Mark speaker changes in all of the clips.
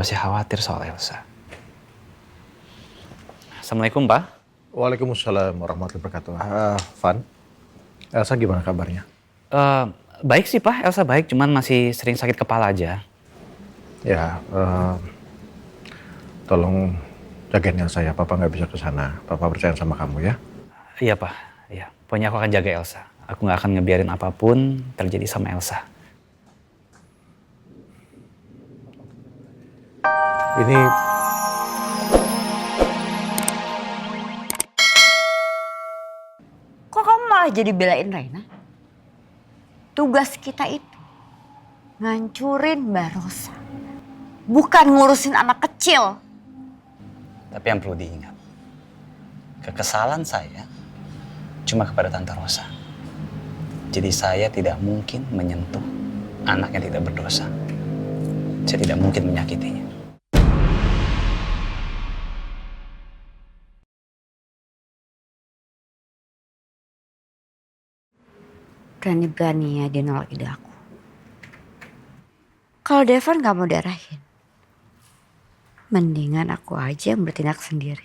Speaker 1: masih khawatir soal Elsa. Assalamualaikum, Pak.
Speaker 2: Waalaikumsalam warahmatullahi wabarakatuh. Van, Elsa gimana kabarnya?
Speaker 1: Eh, Baik sih, Pak. Elsa baik, cuman masih sering sakit kepala aja.
Speaker 2: Ya, tolong jagain Elsa ya. Papa nggak bisa ke sana. Papa percaya sama kamu ya.
Speaker 1: Iya, Pak. Iya. Pokoknya aku akan jaga Elsa. Aku nggak akan ngebiarin apapun terjadi sama Elsa.
Speaker 2: Ini
Speaker 3: Kok kamu malah jadi belain Raina? Tugas kita itu ngancurin Mbak Rosa. Bukan ngurusin anak kecil.
Speaker 1: Tapi yang perlu diingat, kekesalan saya cuma kepada Tante Rosa. Jadi saya tidak mungkin menyentuh anak yang tidak berdosa. Saya tidak mungkin menyakitinya.
Speaker 3: Berani-beraninya dia nolak ide aku. Kalau Devon gak mau darahin, mendingan aku aja yang bertindak sendiri.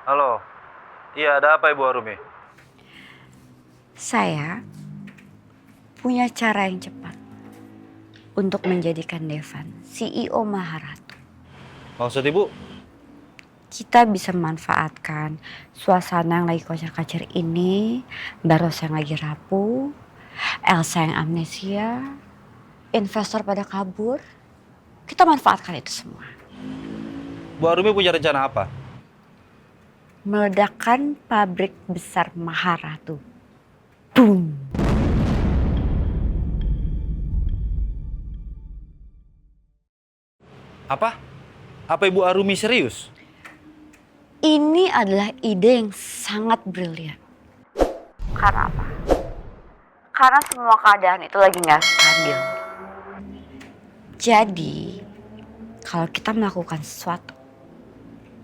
Speaker 4: Halo, iya ada apa Ibu Arumi?
Speaker 3: Saya punya cara yang cepat untuk menjadikan Devon CEO Maharatu.
Speaker 4: Maksud Ibu?
Speaker 3: Kita bisa memanfaatkan suasana yang lagi kocar-kacir ini, Mbak Rosa yang lagi rapuh, Elsa yang amnesia, investor pada kabur. Kita manfaatkan itu semua.
Speaker 4: Bu Arumi punya rencana apa?
Speaker 3: Meledakkan pabrik besar Maharatu. Boom!
Speaker 4: Apa? Apa Ibu Arumi serius?
Speaker 3: Ini adalah ide yang sangat brilian. Karena apa? Karena semua keadaan itu lagi gak stabil. Jadi, kalau kita melakukan sesuatu,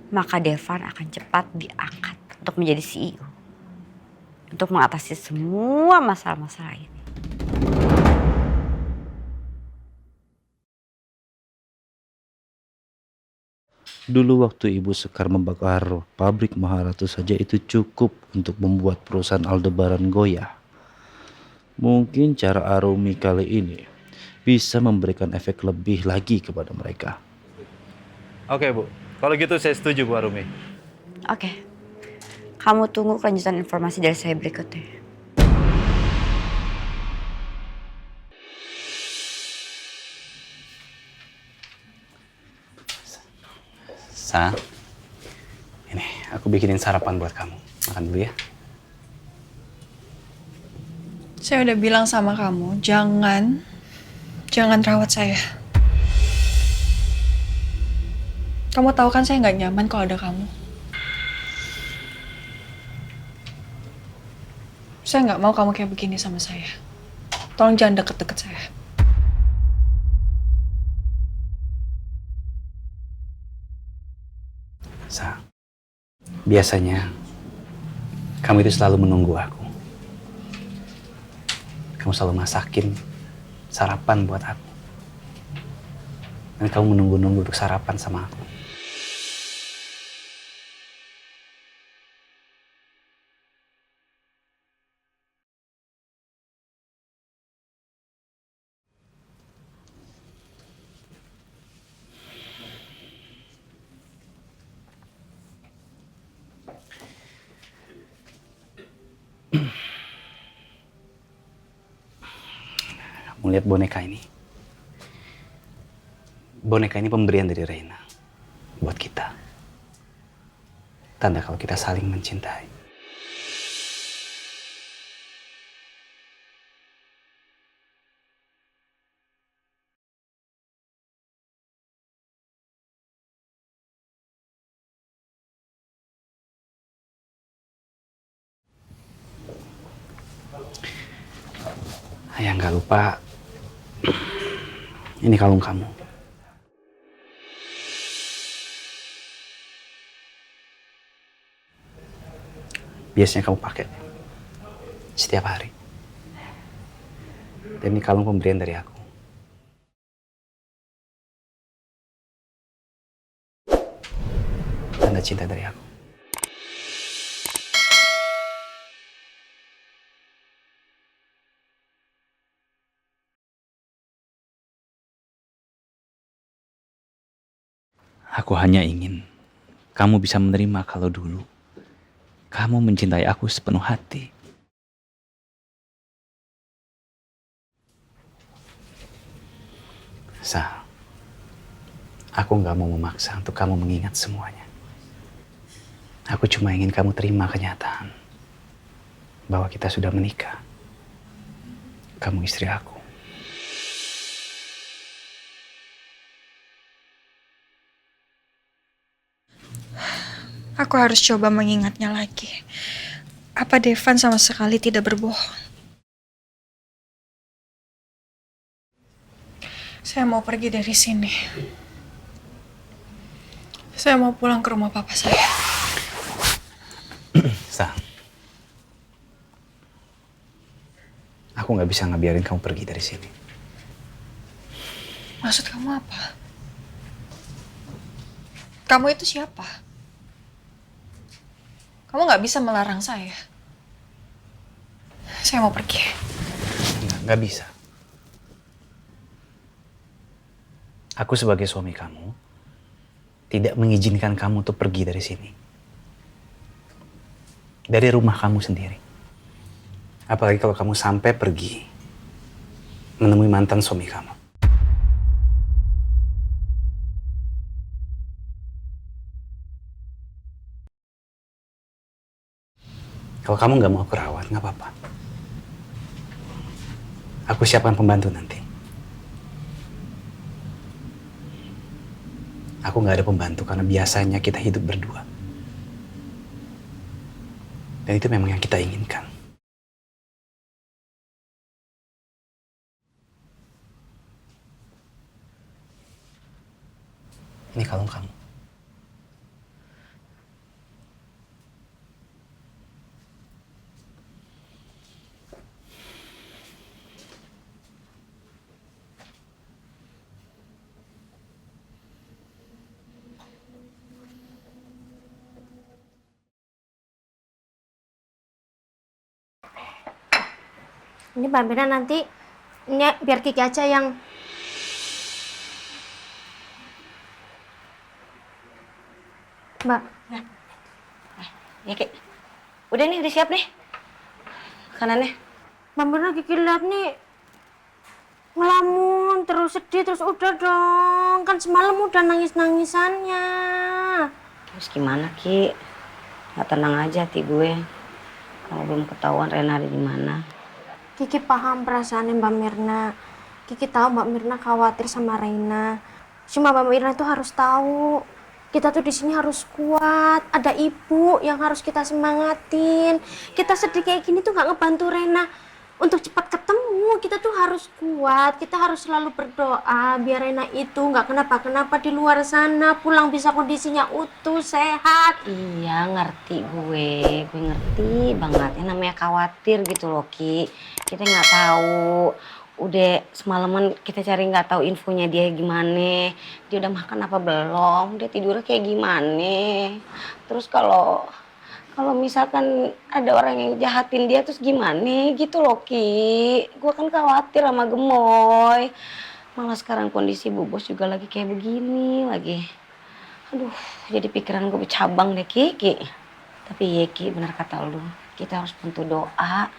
Speaker 3: maka Devon akan cepat diangkat untuk menjadi CEO. Untuk mengatasi semua masalah-masalah ini.
Speaker 5: Dulu waktu Ibu Sekar membakar pabrik Maharatu saja itu cukup untuk membuat perusahaan Aldebaran goyah. Mungkin cara Arumi kali ini bisa memberikan efek lebih lagi kepada mereka.
Speaker 4: Oke Bu, kalau gitu saya setuju Bu Arumi.
Speaker 3: Oke. Kamu tunggu kelanjutan informasi dari saya berikutnya.
Speaker 1: Sa, ini aku bikinin sarapan buat kamu. Makan dulu ya.
Speaker 6: Saya udah bilang sama kamu, jangan rawat saya. Kamu tahu kan saya nggak nyaman kalau ada kamu. Saya nggak mau kamu kayak begini sama saya. Tolong jangan deket-deket saya.
Speaker 1: Sa, biasanya kamu itu selalu menunggu aku. Kamu selalu masakin sarapan buat aku. Dan kamu menunggu-nunggu untuk sarapan sama aku. Kamu lihat boneka ini. Boneka ini pemberian dari Reina buat kita. Tanda kalau kita saling mencintai. Ayah nggak lupa, ini kalung kamu. biasanya kamu pakai setiap hari. Dan ini kalung pemberian dari aku. Tanda cinta dari aku. Aku hanya ingin kamu bisa menerima kalau dulu kamu mencintai aku sepenuh hati. Sa, aku nggak mau memaksa untuk kamu mengingat semuanya. Aku cuma ingin kamu terima kenyataan bahwa kita sudah menikah. Kamu istri aku.
Speaker 6: Aku harus coba mengingatnya lagi. Apa Devan sama sekali tidak berbohong? Saya mau pergi dari sini. Saya mau pulang ke rumah papa saya.
Speaker 1: Sa, aku nggak bisa ngebiarin kamu pergi dari sini.
Speaker 6: Maksud kamu apa? Kamu itu siapa? Kamu nggak bisa melarang saya. Saya mau pergi.
Speaker 1: Nggak bisa. Aku sebagai suami kamu tidak mengizinkan kamu untuk pergi dari sini. Dari rumah kamu sendiri. Apalagi kalau kamu sampai pergi menemui mantan suami kamu. Kalau kamu nggak mau aku rawat, nggak apa-apa. Aku siapkan pembantu nanti. Aku nggak ada pembantu karena biasanya kita hidup berdua. Dan itu memang yang kita inginkan. Ini kalung kamu.
Speaker 7: Ini Mbak Mirna nanti ini biar Kiki aja yang Mbak.
Speaker 3: Ya Ki, udah nih, udah siap nih makanannya.
Speaker 7: Mbak Mirna Kiki lihat nih ngelamun terus sedih terus udah dong kan semalam udah nangis-nangisannya.
Speaker 3: Terus gimana Ki? Nggak tenang aja hati gue kalau belum ketahuan Rena ada di mana.
Speaker 7: Kiki paham perasaannya Mbak Mirna. Kiki tahu Mbak Mirna khawatir sama Reina. Cuma Mbak Mirna itu harus tahu kita tuh di sini harus kuat. Ada ibu yang harus kita semangatin. Kita sedih kayak gini tuh nggak ngebantu Reina untuk cepat ketemu. Kita tuh harus kuat. Kita harus selalu berdoa biar Reina itu nggak kenapa-kenapa di luar sana. Pulang bisa kondisinya utuh, sehat.
Speaker 3: Iya ngerti gue ngerti banget. Yang namanya khawatir gitu loh Ki. Kita nggak tahu. Udah semalaman kita cari nggak tahu infonya dia gimana. Dia udah makan apa belum? Dia tidurnya kayak gimana? Terus kalau misalkan ada orang yang jahatin dia terus gimana gitu loh Ki. Gue kan khawatir sama Gemoy. Malah sekarang kondisi Bu Bos juga lagi kayak begini lagi. Aduh, jadi pikiran gue bercabang deh Ki. Tapi ya Ki, benar kata lu. Kita harus bantu doa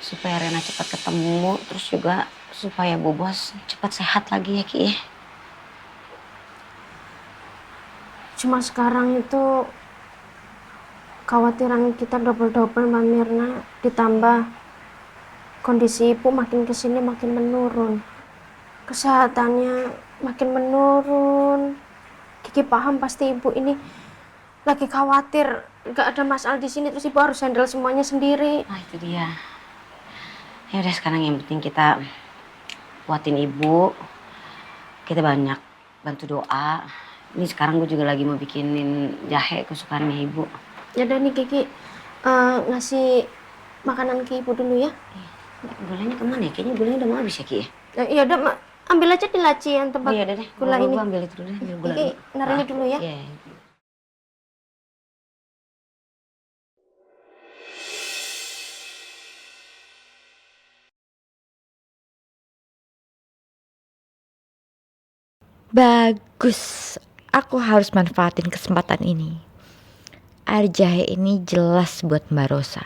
Speaker 3: supaya Rena cepat ketemu, terus juga supaya Bu Bos cepat sehat lagi ya Ki.
Speaker 7: Cuma sekarang itu khawatiran kita double-double Mbak Mirna. Ditambah kondisi ibu makin kesini makin menurun. Kesehatannya makin menurun. Kiki paham pasti ibu ini lagi khawatir gak ada Mas Al di sini terus ibu harus handle semuanya sendiri.
Speaker 3: Nah itu dia. Ya udah sekarang yang penting kita kuatin ibu. Kita banyak bantu doa. Ini sekarang gue juga lagi mau bikinin jahe kesukaannya ibu.
Speaker 7: Ya udah nih Kiki, ngasih makanan ke ibu dulu ya.
Speaker 3: Gulanya kemana ya? Kayaknya gulanya udah mau habis ya, Ki ya?
Speaker 7: Ya udah, Mak. Ambil aja di laci yang tempat
Speaker 3: Oh iya, deh.
Speaker 7: gula ini.
Speaker 3: Gua ambil itu dulu deh, ambil gula
Speaker 7: Oke,
Speaker 3: dulu.
Speaker 7: naruh ini dulu ya.
Speaker 3: Iya. Bagus. Aku harus manfaatin kesempatan ini. Air jahe ini jelas buat Mbak Rosa.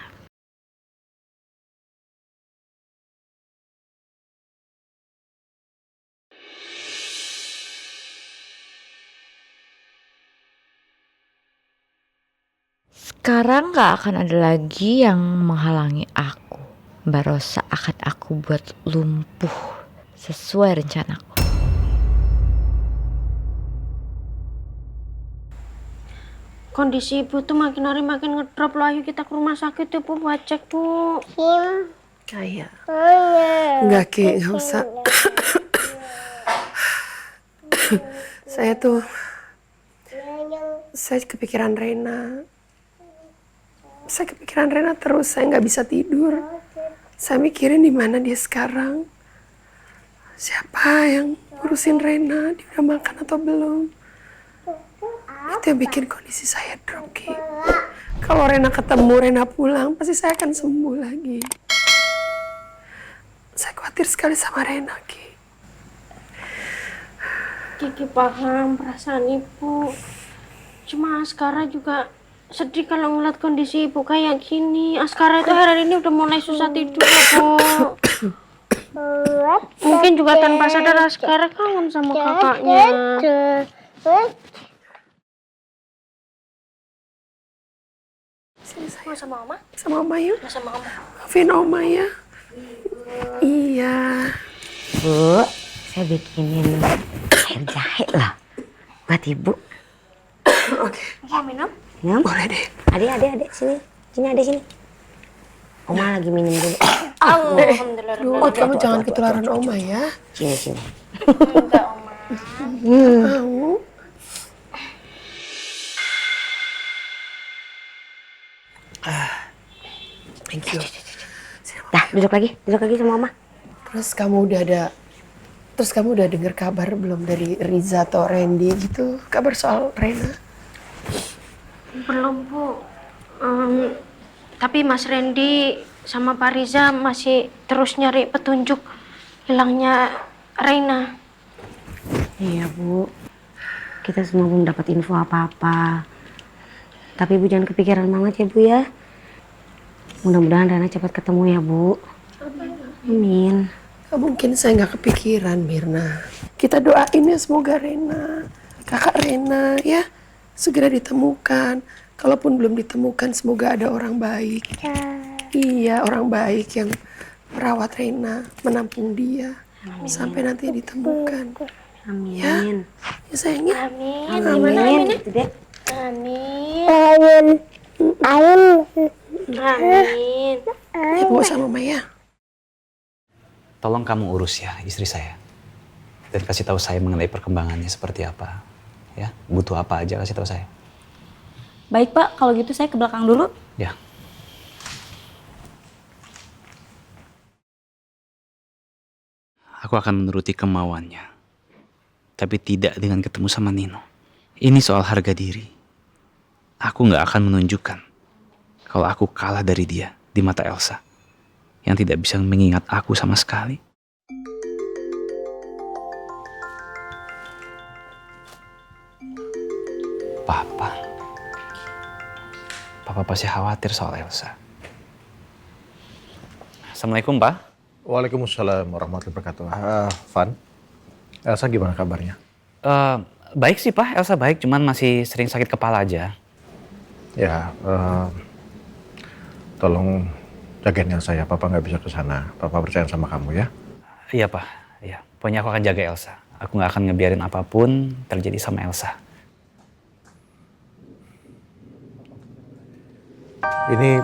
Speaker 3: Sekarang gak akan ada lagi yang menghalangi aku. Mbak Rosa akan aku buat lumpuh sesuai rencanaku.
Speaker 7: Kondisi ibu tuh makin hari makin ngedrop loh. Ayo kita ke rumah sakit ya, Bu, buat cek, Bu.
Speaker 8: Kayak enggak, Ki, nggak usah. Saya kepikiran Rena. Saya kepikiran Rena terus, saya nggak bisa tidur. Saya mikirin di mana dia sekarang. Siapa yang ngurusin Rena, dia udah makan atau belum. Itu yang bikin kondisi saya drop, Ki. Kalau Rena ketemu, Rena pulang, pasti saya akan sembuh lagi. Saya khawatir sekali sama Rena, Ki.
Speaker 7: Kiki paham perasaan ibu. Cuma Askara juga sedih kalau ngeliat kondisi ibu kayak gini. Askara itu hari ini udah mulai susah tidur ya, Bu. Mungkin juga tanpa sadar Askara kangen sama kakaknya.
Speaker 8: Sini saya.
Speaker 7: Sama Oma?
Speaker 8: Sama Oma yuk.
Speaker 7: Sama Oma.
Speaker 8: Maafin Oma ya. Iya.
Speaker 3: Bu, saya bikinin air jahe lah buat ibu.
Speaker 8: Oke.
Speaker 7: Mau minum?
Speaker 3: Minum?
Speaker 8: Boleh deh.
Speaker 3: Adik, sini. Sini, adik, sini. Oma lagi minum dulu.
Speaker 7: Alhamdulillah.
Speaker 8: Aduh, kamu jangan ketularan Oma ya.
Speaker 3: Sini.
Speaker 7: Enggak, Oma.
Speaker 8: Mau. Thank you.
Speaker 3: Dah, duduk lagi sama Oma.
Speaker 8: Terus kamu udah dengar kabar belum dari Riza atau Randy gitu? Kabar soal Rena?
Speaker 7: Belum, Bu. Tapi Mas Randy sama Pak Riza masih terus nyari petunjuk hilangnya Reina.
Speaker 3: Iya, Bu. Kita semua belum dapat info apa-apa. Tapi Ibu jangan kepikiran banget ya, Bu ya. Mudah-mudahan Rena cepat ketemu ya, Bu. Amin.
Speaker 8: Gak mungkin saya nggak kepikiran, Mirna. Kita doain ya semoga Rena, kakak Rena ya, segera ditemukan. Kalaupun belum ditemukan, semoga ada orang baik. Iya, orang baik yang merawat Rena, menampung dia. Sampai nanti ditemukan.
Speaker 3: Amin.
Speaker 8: Ya, ya sayangnya.
Speaker 7: Amin.
Speaker 3: Amin. Gitu deh.
Speaker 7: Amin. Amin.
Speaker 8: Ibu sama Mama ya.
Speaker 1: Tolong kamu urus ya istri saya. Dan kasih tahu saya mengenai perkembangannya seperti apa. Ya, butuh apa aja kasih tahu saya.
Speaker 9: Baik Pak, kalau gitu saya ke belakang dulu.
Speaker 1: Ya. Aku akan menuruti kemauannya. Tapi tidak dengan ketemu sama Nino. Ini soal harga diri. Aku nggak akan menunjukkan kalau aku kalah dari dia di mata Elsa. Yang tidak bisa mengingat aku sama sekali. Papa pasti khawatir soal Elsa. Assalamualaikum, Pak.
Speaker 2: Waalaikumsalam warahmatullahi wabarakatuh. Van, Elsa gimana kabarnya?
Speaker 1: Baik sih, Pak. Elsa baik, cuman masih sering sakit kepala aja.
Speaker 2: Ya, tolong jagain Elsa ya. Papa nggak bisa ke sana. Papa percaya sama kamu ya.
Speaker 1: Iya, Pak. Iya. Pokoknya aku akan jaga Elsa. Aku nggak akan ngebiarin apapun terjadi sama Elsa.
Speaker 2: Ini